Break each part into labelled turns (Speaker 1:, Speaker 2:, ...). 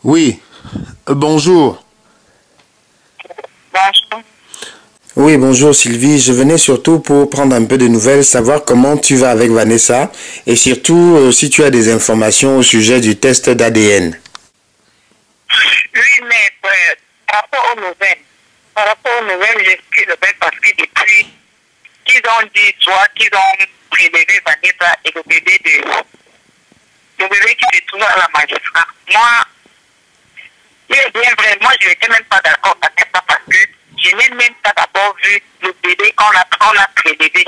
Speaker 1: Oui, bonjour.
Speaker 2: Bonjour.
Speaker 1: Oui, bonjour Sylvie. Je venais surtout pour prendre un peu de nouvelles, savoir comment tu vas avec Vanessa et surtout si tu as des informations au sujet du test d'ADN.
Speaker 2: Oui, mais par rapport aux nouvelles, je suis le même parce que depuis qu'ils ont dit, soit qu'ils ont prélevé Vanessa et le bébé qui se trouve à la magistrat, moi, il est bien vrai, moi je n'étais même pas d'accord avec ça parce que je n'ai même pas d'abord vu le bébé qu'on a prélevé.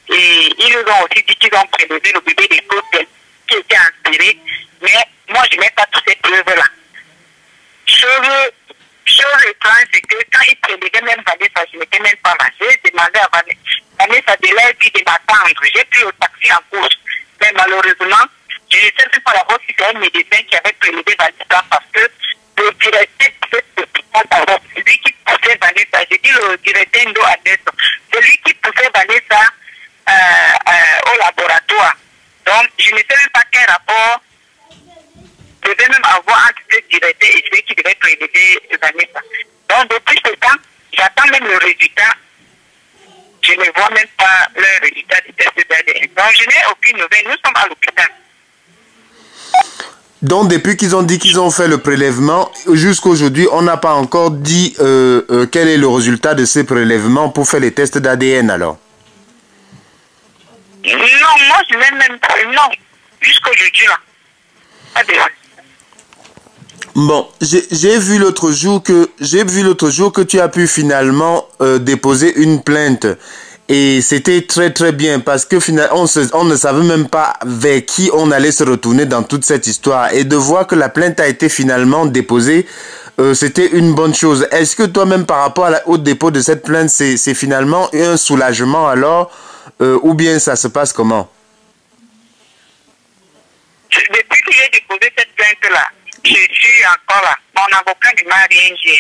Speaker 2: Et ils nous ont aussi dit qu'ils ont prélevé le bébé des côtes qui était inspiré, mais moi je n'ai pas toutes ces preuves-là. Chose étrange, c'est que quand ils prélevaient même Vanessa, je n'étais même pas là. J'ai demandé à Vanessa de l'air puis de m'attendre. J'ai pris le taxi en course. Mais malheureusement, je ne sais même pas d'abord si c'est un médecin qui avait prélevé Vanessa parce que le directeur de l'hôpital, celui qui poussait Vanessa, j'ai dit le directeur Ndo Adesso, celui qui poussait Vanessa au laboratoire. Donc, je ne sais même pas quel rapport devait même avoir entre ce directeur et celui qui devait prélever Vanessa. Donc, depuis ce temps, j'attends même le résultat. Je ne vois même pas le résultat du test d'ADN. Donc, je n'ai aucune nouvelle. Nous sommes à l'hôpital.
Speaker 1: Donc depuis qu'ils ont dit qu'ils ont fait le prélèvement, jusqu'aujourd'hui, on n'a pas encore dit quel est le résultat de ces prélèvements pour faire les tests d'ADN alors.
Speaker 2: Non, moi je n'ai même pas. Non, jusqu'aujourd'hui là. ADN.
Speaker 1: Bon, j'ai vu l'autre jour que tu as pu finalement déposer une plainte et c'était très bien parce que finalement on ne savait même pas vers qui on allait se retourner dans toute cette histoire et de voir que la plainte a été finalement déposée, c'était une bonne chose. Est-ce que toi-même par rapport au dépôt de cette plainte, c'est finalement un soulagement alors ou bien ça se passe comment?
Speaker 2: Depuis que j'ai déposé cette plainte-là, je suis encore là. Mon avocat ne m'a rien dit.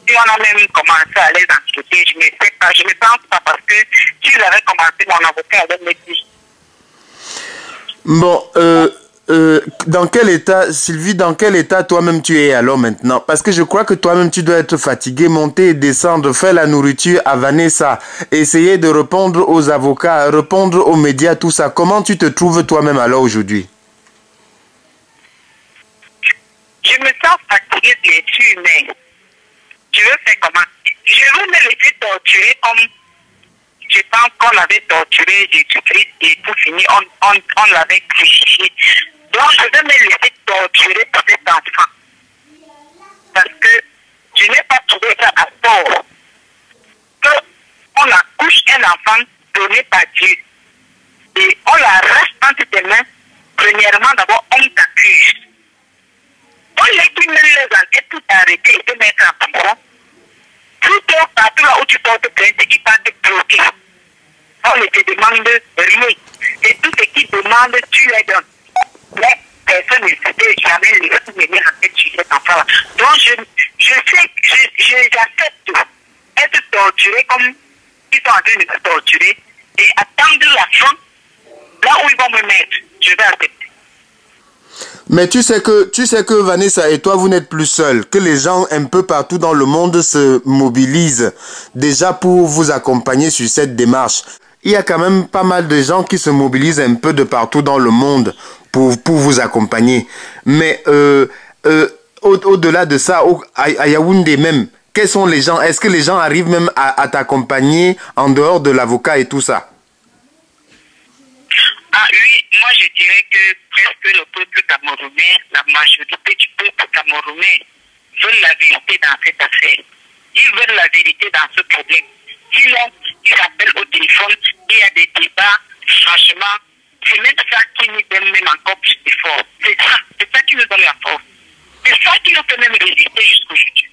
Speaker 2: Si on a même commencé à les enquêter, je ne sais pas, je ne pense pas parce que si j'avais commencé, mon avocat allait me dire.
Speaker 1: Bon, dans quel état, Sylvie, dans quel état toi-même tu es alors maintenant? Parce que je crois que toi-même tu dois être fatigué, monter et descendre, faire la nourriture à Vanessa, essayer de répondre aux avocats, répondre aux médias, tout ça. Comment tu te trouves toi-même alors aujourd'hui?
Speaker 2: Je me sens fatiguée bien sûr, mais je veux faire comment? Je veux me laisser torturer comme je pense qu'on avait torturé Jésus-Christ et pour finir, on l'avait crucifié. Donc je veux me laisser torturer par cet enfant. Parce que je n'ai pas trouvé ça à tort. Qu'on accouche un enfant donné par Dieu. Et on l'arrache entre tes mains. Premièrement, d'abord, on t'accuse. On laisse même les enquêtes tout arrêter et te mettre en prison. Plutôt partout là où tu portes plainte, ils vont te bloquer. On ne te demande rien. Et tout ce qu'ils demandent, tu les donnes. Mais personne ne sait jamais les venir en tête sur cet enfant-là. Donc j'accepte être torturé comme ils sont en train de me torturer et attendre la fin là où ils vont me mettre. Je vais accepter.
Speaker 1: Mais tu sais que Vanessa et toi, vous n'êtes plus seuls, que les gens un peu partout dans le monde se mobilisent déjà pour vous accompagner sur cette démarche. Il y a quand même pas mal de gens qui se mobilisent un peu de partout dans le monde pour vous accompagner. Mais au-delà de ça, à Yaoundé même, quels sont les gens? Est-ce que les gens arrivent même à t'accompagner en dehors de l'avocat et tout ça?
Speaker 2: Ah oui, moi je dirais que presque le peuple camerounais, la majorité du peuple camerounais veulent la vérité dans cette affaire. Ils veulent la vérité dans ce problème. Sinon, ils appellent au téléphone, il y a des débats, franchement, c'est même ça qui nous donne même encore plus d'efforts. C'est ça qui nous donne la force. C'est ça qui nous fait même résister jusqu'aujourd'hui.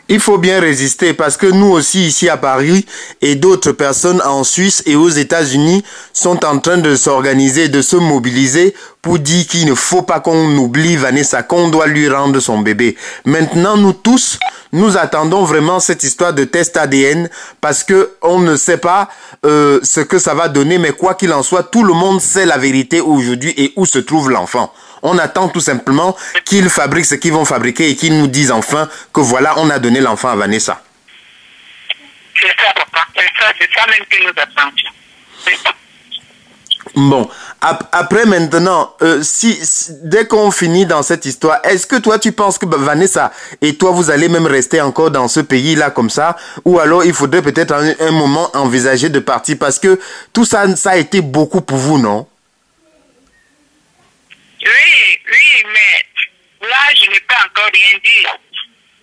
Speaker 1: Il faut bien résister parce que nous aussi ici à Paris et d'autres personnes en Suisse et aux États-Unis sont en train de s'organiser, de se mobiliser pour dire qu'il ne faut pas qu'on oublie Vanessa, qu'on doit lui rendre son bébé. Maintenant, nous tous, nous attendons vraiment cette histoire de test ADN parce que on ne sait pas ce que ça va donner, mais quoi qu'il en soit, tout le monde sait la vérité aujourd'hui et où se trouve l'enfant. On attend tout simplement qu'ils fabriquent ce qu'ils vont fabriquer et qu'ils nous disent enfin que voilà, on a donné l'enfant à Vanessa.
Speaker 2: C'est ça, papa. C'est ça même que nous attendions. C'est ça.
Speaker 1: Bon, après maintenant, dès qu'on finit dans cette histoire, est-ce que toi tu penses que Vanessa et toi vous allez même rester encore dans ce pays-là comme ça, ou alors il faudrait peut-être un moment envisager de partir parce que tout ça, ça a été beaucoup pour vous, non?
Speaker 2: Oui, mais là je ne peux encore rien dire.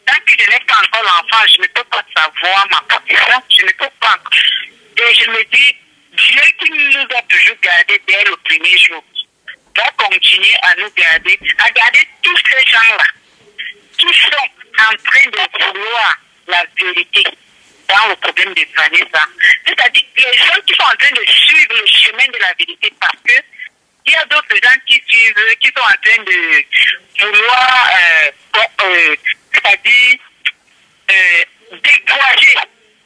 Speaker 2: Tant que je n'ai pas encore l'enfant, je ne peux pas savoir ma position, je ne peux pas. Et je me dis, Dieu qui nous a toujours gardés dès le premier jour, va continuer à nous garder, à garder tous ces gens-là qui sont en train de vouloir la vérité dans le problème de Vanessa. C'est-à-dire les gens qui sont en train de suivre le chemin de la vérité parce que il y a d'autres gens qui suivent, qui sont en train de vouloir, c'est-à-dire décourager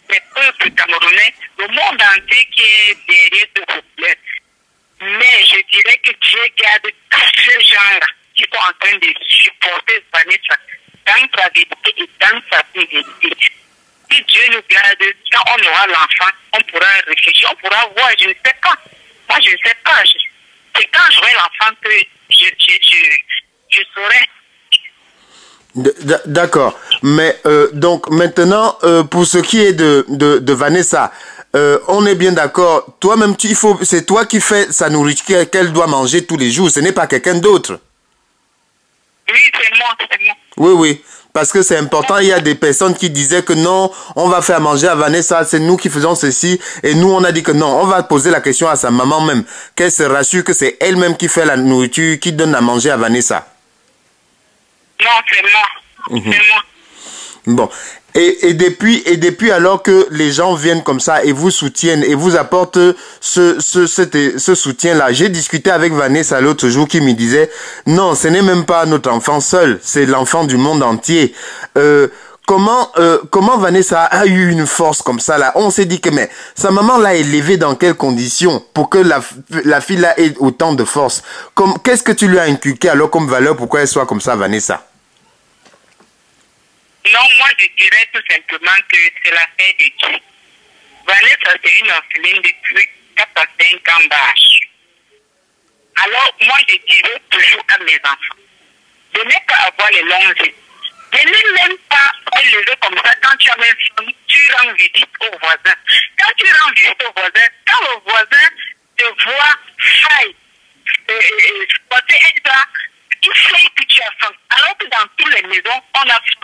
Speaker 2: les peuples camerounais, le monde entier qui est derrière ce problème. Mais je dirais que Dieu garde tous ces gens-là qui sont en train de supporter Vanessa dans sa vérité et dans sa fidélité. Si Dieu nous garde, quand on aura l'enfant, on pourra réfléchir, on pourra voir, je ne sais pas. Moi, je ne sais pas. C'est quand j'aurai l'enfant que je saurai.
Speaker 1: D'accord. Mais donc maintenant, pour ce qui est de Vanessa, on est bien d'accord. Toi-même, c'est toi qui fais sa nourriture qu'elle doit manger tous les jours. Ce n'est pas quelqu'un d'autre.
Speaker 2: Oui, c'est moi.
Speaker 1: Oui, oui. Parce que c'est important, il y a des personnes qui disaient que non, on va faire manger à Vanessa, c'est nous qui faisons ceci. Et nous, on a dit que non, on va poser la question à sa maman même. Qu'elle se rassure que c'est elle-même qui fait la nourriture, qui donne à manger à Vanessa.
Speaker 2: Non, c'est moi. C'est moi.
Speaker 1: Bon. Et depuis alors que les gens viennent comme ça et vous soutiennent et vous apportent ce soutien-là, j'ai discuté avec Vanessa l'autre jour qui me disait non, ce n'est même pas notre enfant seul, c'est l'enfant du monde entier. Comment Vanessa a eu une force comme ça là? On s'est dit que mais sa maman l'a élevée dans quelles conditions pour que la fille là ait autant de force? Qu'est-ce que tu lui as inculqué alors comme valeur pour qu'elle soit comme ça, Vanessa?
Speaker 2: Non, moi je dirais tout simplement que c'est l'affaire de Dieu. Vanessa, c'est une orpheline depuis 4 à 5 ans d'âge. Alors, moi je dirais toujours à mes enfants, de ne pas avoir les longs yeux. De ne même pas lever comme ça quand tu as même faim, tu rends visite au voisin. Quand tu rends visite au voisin, quand le voisin te voit faille, porter un plat, il sait que tu as faim. Alors que dans toutes les maisons, on a faim.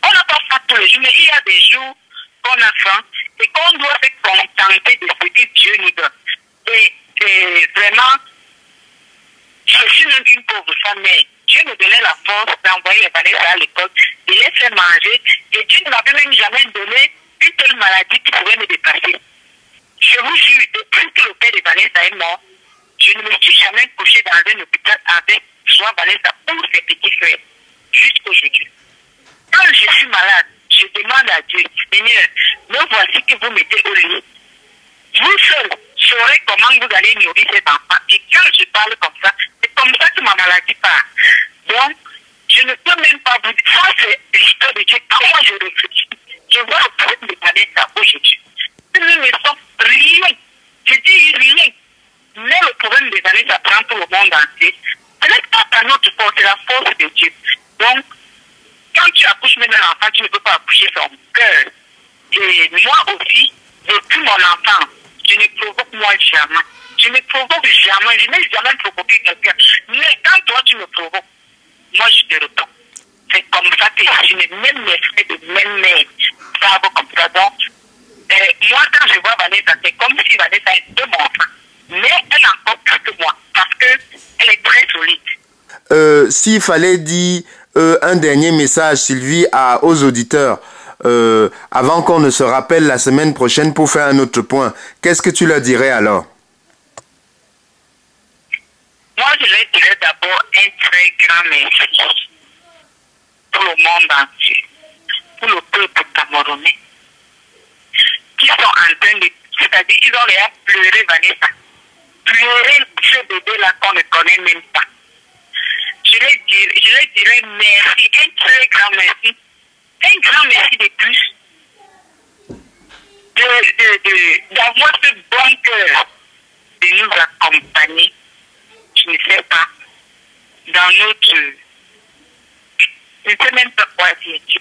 Speaker 2: On n'a pas faim tous les jours, mais il y a des jours qu'on a faim et qu'on doit se contenter de ce que Dieu nous donne. Et vraiment, je suis même une pauvre femme, mais Dieu me donnait la force d'envoyer les Vanessa à l'école, de les faire manger, et Dieu ne m'avait même jamais donné une telle maladie qui pouvait me dépasser. Je vous jure, depuis que le père de Vanessa est mort, je ne me suis jamais couché dans un hôpital avec soit Vanessa ou ses petits frères, jusqu'aujourd'hui. Quand je suis malade, je demande à Dieu, Seigneur, me voici que vous mettez au lit. Vous seul saurez comment vous allez nourrir cet enfant. Et quand je parle comme ça, c'est comme ça que ma maladie part. Donc, je ne peux même pas vous dire, ça c'est l'histoire de Dieu. Quand moi je réfléchis, je vois le problème de Vanessa aujourd'hui. Ce ne me sont rien. Je dis rien. Mais le problème de Vanessa prend tout le monde entier. Ce n'est pas par notre force, c'est la force de Dieu. Donc, quand tu accouches même un enfant, tu ne peux pas accoucher son cœur. Et moi aussi, depuis mon enfance, je ne provoque moi jamais. Je ne provoque jamais. Je n'ai jamais provoqué quelqu'un. Mais quand toi tu me provoques, moi je te réponds. C'est comme ça que je n'ai même mes frères de même mère. Ça va comme ça. Donc, moi quand je vois Vanessa, c'est comme si Vanessa était mon enfant. Mais elle est encore plus que moi. Parce qu'elle est très solide.
Speaker 1: S'il fallait dire un dernier message, Sylvie, aux auditeurs, avant qu'on ne se rappelle la semaine prochaine pour faire un autre point, qu'est-ce que tu leur dirais alors?
Speaker 2: Moi, je leur dirais d'abord un très grand merci pour le monde entier, pour le peuple camerounais, qui sont en train de, c'est-à-dire ils ont l'air pleurer Vanessa, pleurer ce bébé-là qu'on ne connaît même pas. je leur dirais merci, un très grand merci. Un grand merci de plus d'avoir ce bon cœur de nous accompagner. Je ne sais pas, dans notre... Je ne sais même pas quoi dire. Je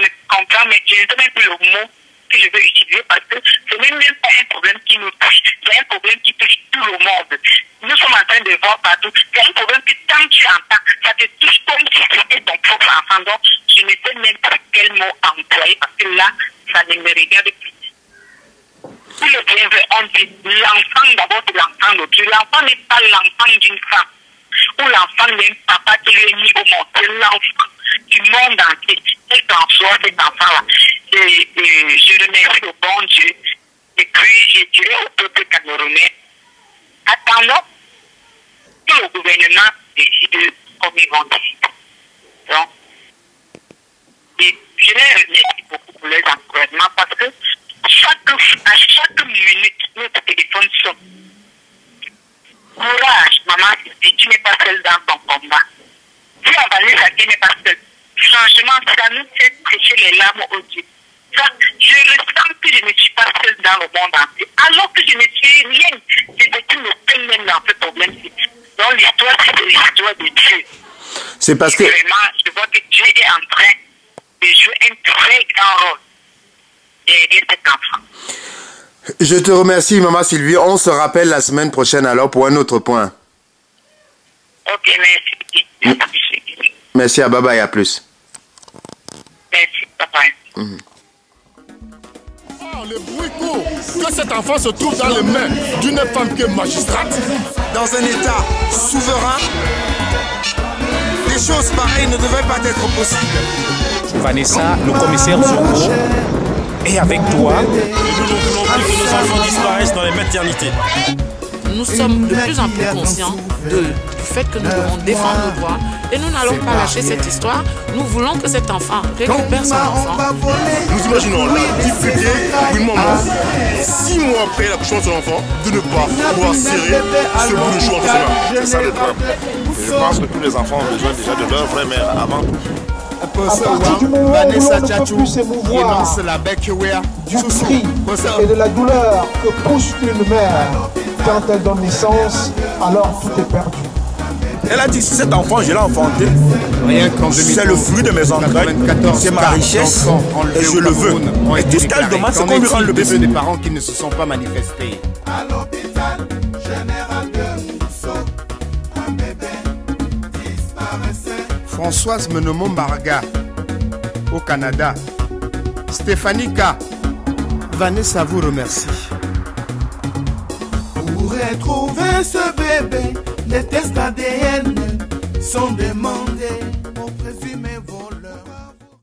Speaker 2: ne comprends, mais je ne sais même plus le mot que je veux utiliser parce que ce n'est même pas un problème qui nous touche. C'est un problème qui touche tout le monde. Nous sommes en train de voir partout. C'est un problème que tant que tu entends, ça te touche comme si c'était ton propre enfant. Donc, je ne sais même pas quel mot employer parce que là, ça ne me regarde plus. Si le bienvenu, on dit l'enfant d'abord, c'est l'enfant d'autrui. L'enfant n'est pas l'enfant d'une femme. Ou l'enfant d'un papa qui lui est mis au monde. C'est l'enfant du monde entier. Quel qu'en soit cet enfant-là. Et je remercie le bon Dieu. Et puis, je dirais au peuple camerounais, attendons que le gouvernement décide comme ils vont décider. Donc, et je les remercie beaucoup pour les encouragements parce que à chaque minute, notre téléphone sonne. Courage, maman, tu n'es pas seule dans ton combat. Dis à Vanessa qu'elle n'est pas seule. Franchement, ça nous fait prêcher les larmes aux Dieu. Ça, je ressens que je ne suis pas seule dans le monde entier. Alors que je ne suis rien. C'est ce qui me peine même dans ce problème-ci. Donc l'histoire, c'est l'histoire de Dieu.
Speaker 1: C'est parce que...
Speaker 2: Vraiment, je vois que Dieu est en train de jouer un très grand rôle d'aider cet enfant.
Speaker 1: Je te remercie, Maman Sylvie. On se rappelle la semaine prochaine alors pour un autre point.
Speaker 2: Ok, merci.
Speaker 1: Merci à Baba et à plus.
Speaker 2: Merci, papa.
Speaker 3: Le bruit court que cet enfant se trouve dans les mains d'une femme qui est magistrate.
Speaker 1: Dans un état souverain, des choses pareilles ne devraient pas être possibles.
Speaker 4: Vanessa, le commissaire Zongo est avec toi.
Speaker 5: Et nous ne voulons plus que nos enfants disparaissent dans les maternités.
Speaker 6: Nous sommes de plus en plus conscients du fait que nous devons défendre nos droits et nous n'allons pas lâcher cette histoire. Nous voulons que cet enfant récupère son enfant.
Speaker 3: Nous imaginons la difficulté d'une maman, 6 mois après l'accouchement de son enfant, de ne pas pouvoir serrer ce bout de chou entre ses mains.
Speaker 7: C'est ça le drame. Je pense que tous les enfants ont besoin déjà de leur vraie mère avant tout.
Speaker 8: À partir du moment où l'on ne peut plus s'émouvoir du cri et de la douleur que pousse une mère quand elle donne naissance, alors tout est perdu.
Speaker 7: Elle a dit, cet enfant, je l'ai enfanté. C'est le fruit de mes entrailles, c'est ma richesse et je le veux. Et tout ce qu'elle demande, c'est qu'on lui rende le bébé.
Speaker 4: Des parents qui ne se sont pas manifestés.
Speaker 9: À l'hôpital général de Mousseau, un bébé disparaissait.
Speaker 10: Françoise Menomon Barga, au Canada. Stéphanie K. Vanessa vous remercie.
Speaker 9: Pour retrouver ce bébé, les tests ADN sont demandés.